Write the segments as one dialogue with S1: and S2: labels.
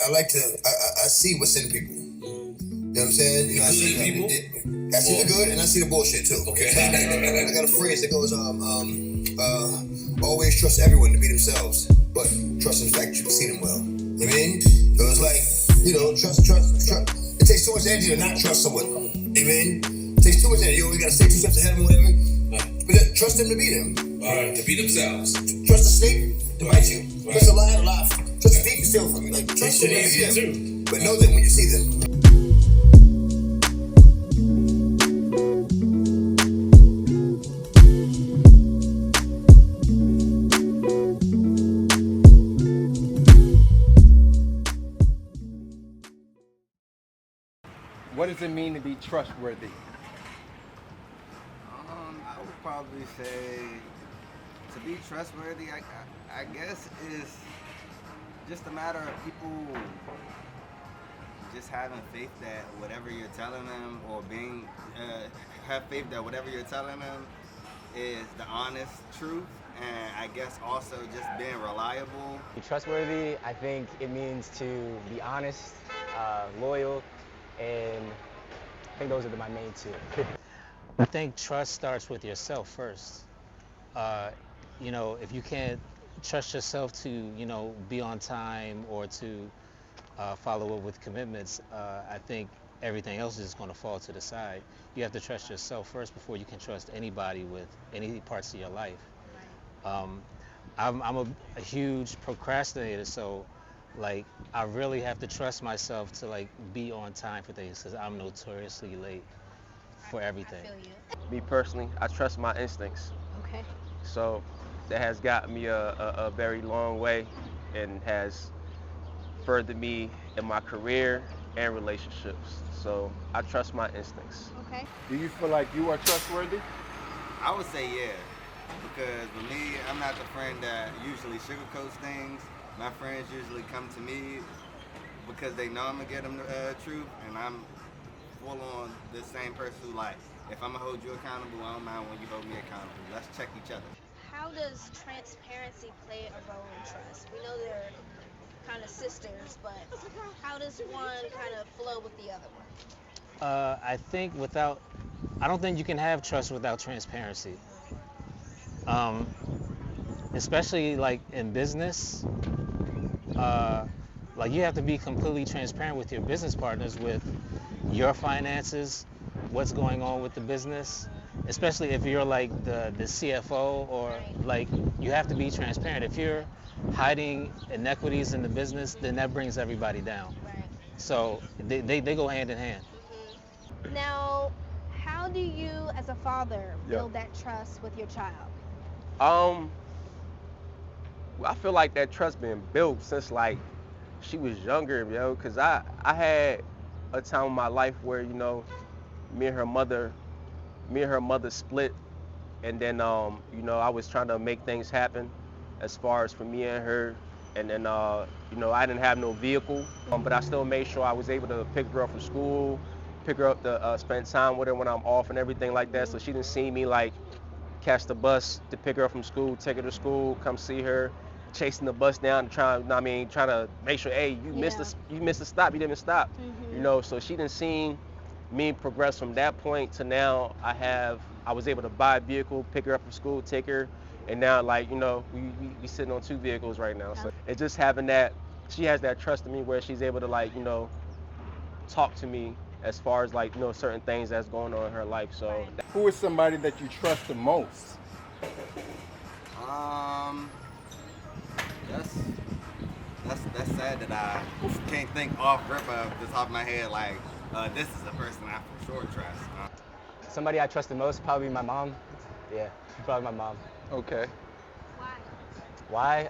S1: I like to, I see what's in people. You know what I'm saying? You know, I see
S2: people.
S1: I see the good and I see the bullshit too.
S2: Okay.
S1: I got a phrase that goes, always trust everyone to be themselves, but trust in the fact that you can see them well. You know what I mean? So it's like, you know, trust. It takes too much energy to not trust someone. You know what I mean? It takes too much energy. You always gotta stay 2 steps ahead of them, whatever. But trust them to be them.
S2: To be themselves.
S1: Trust the snake to bite you. Trust a lion to lie. Trust the thief to steal from you. Like, trust them to be them. But know them when you see them.
S3: What does it mean to be trustworthy?
S4: I would probably say to be trustworthy, I guess, is just a matter of people just having faith that whatever you're telling them, or have faith that whatever you're telling them is the honest truth, and I guess also just being reliable.
S5: Be trustworthy, I think it means to be honest, loyal, and I think those are my main two.
S6: I think trust starts with yourself first. You know, if you can't trust yourself to, you know, be on time or to follow up with commitments, I think everything else is going to fall to the side. You have to trust yourself first before you can trust anybody with any parts of your life. I'm a huge procrastinator, so like I really have to trust myself to like be on time for things because I'm notoriously late for everything.
S7: I feel you.
S8: Me personally, I trust my instincts.
S7: Okay.
S8: So that has gotten me a very long way and has furthered me in my career and relationships. So I trust my instincts.
S7: Okay.
S3: Do you feel like you are trustworthy?
S4: I would say yeah, because with me, I'm not the friend that usually sugarcoats things. My friends usually come to me because they know I'm gonna get them the truth, and I'm full on the same person who, like, if I'm gonna hold you accountable, I don't mind when you hold me accountable. Let's check each other.
S7: How does transparency play a role in trust? We know they're kind of sisters, but how does one kind of flow with the other one?
S6: I don't think you can have trust without transparency. Um, Especially like in business, like you have to be completely transparent with your business partners with your finances, what's going on with the business, especially if you're like the CFO or like you have to be transparent. If you're hiding inequities in the business, then that brings everybody down.
S7: Right.
S6: So they go hand in hand.
S7: Now, how do you, as a father, build that trust with your child?
S8: Um, I feel like that trust been built since like she was younger, yo. Cause I had a time in my life where, you know, me and her mother split, and then you know, I was trying to make things happen as far as for me and her, and then you know, I didn't have no vehicle, but I still made sure I was able to pick her up from school, pick her up to spend time with her when I'm off and everything like that. So she didn't see me like catch the bus to pick her up from school, take her to school, come see her, chasing the bus down, trying to make sure, hey, you missed the stop, you didn't stop, you know. So she didn't see me progress from that point to now. I was able to buy a vehicle, pick her up from school, take her, and now, like, you know, we sitting on 2 vehicles right now. So it's just having that, she has that trust in me where she's able to, like, you know, talk to me as far as, like, you know, certain things that's going on in her life. So
S3: Who is somebody that you trust the most?
S4: That's sad that I can't think off rip of the top of my head like this is a person I for sure trust.
S5: Somebody I trust the most, probably my mom. Yeah, probably my mom.
S3: Okay.
S5: Why?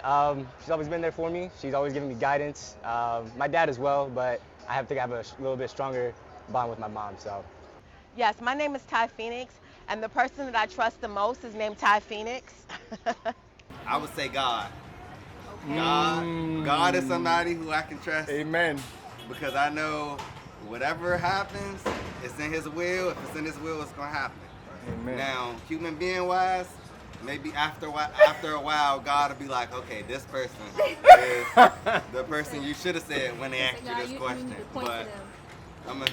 S5: She's always been there for me. She's always giving me guidance. My dad as well, but I have to have a little bit stronger bond with my mom. So.
S9: Yes, my name is Ty Phoenix, and the person that I trust the most is named Ty Phoenix.
S4: I would say God. God is somebody who I can trust.
S3: Amen.
S4: Because I know whatever happens, it's in His will. If it's in His will, it's gonna happen.
S3: Amen.
S4: Now, human being wise, maybe after a while, God will be like, okay, this person is the person you should have said when they asked you this question. But I'm gonna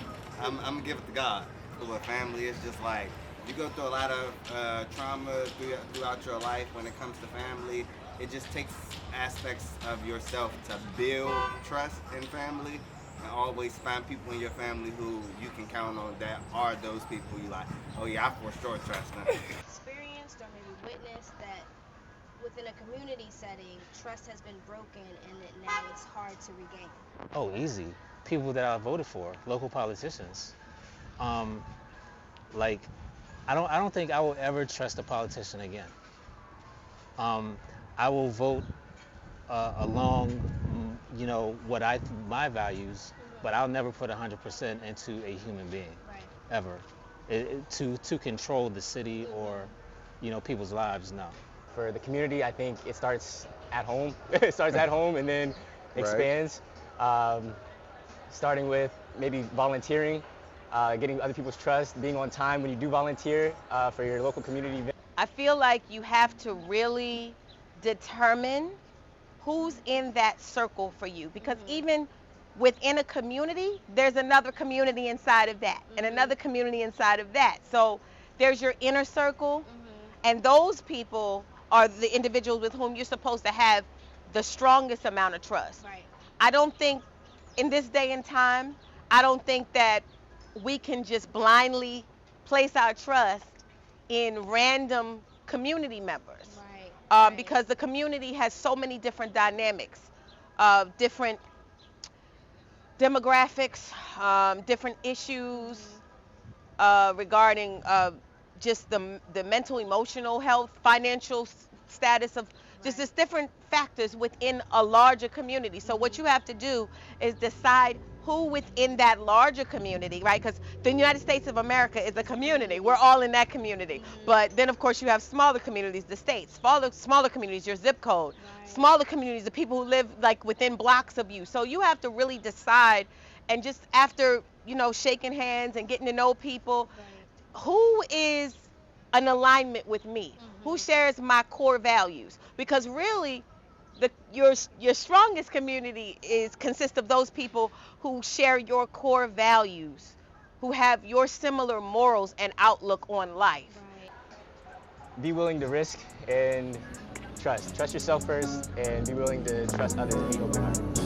S4: I'm give it to God. For with family, it's just like you go through a lot of trauma throughout your life when it comes to family. It just takes aspects of yourself to build trust in family, and always find people in your family who you can count on that are those people you like. Oh yeah, I for sure trust them.
S7: Experienced or maybe witnessed that within a community setting, trust has been broken and that now it's hard to regain?
S6: Oh, easy. People that I voted for, local politicians. Um, like, I don't think I will ever trust a politician again. Um, I will vote along, what my values, but I'll never put 100% into a human being,
S7: Right.
S6: ever. To control the city or, people's lives, no.
S5: For the community, I think it starts at home. It starts at home and then
S8: Right.
S5: expands, um, starting with maybe volunteering, getting other people's trust, being on time when you do volunteer for your local community event.
S9: I feel like you have to really determine who's in that circle for you, because even within a community there's another community inside of that and another community inside of that. So there's your inner circle, and those people are the individuals with whom you're supposed to have the strongest amount of trust.
S7: Right.
S9: I don't think in this day and time, I don't think that we can just blindly place our trust in random community members.
S7: Right.
S9: Because the community has so many different dynamics, different demographics, different issues regarding just the mental, emotional health, financial status of just this different factors within a larger community. So what you have to do is decide who within that larger community, right? Because the United States of America is a community. We're all in that community. But then, of course, you have smaller communities, the states, smaller communities, your zip code, smaller communities, the people who live like within blocks of you. So you have to really decide, and just after, shaking hands and getting to know people, who is an alignment with me, who shares my core values. Because really, your strongest community consists of those people who share your core values, who have your similar morals and outlook on life.
S5: Be willing to risk and trust. Trust yourself first and be willing to trust others and be open-minded.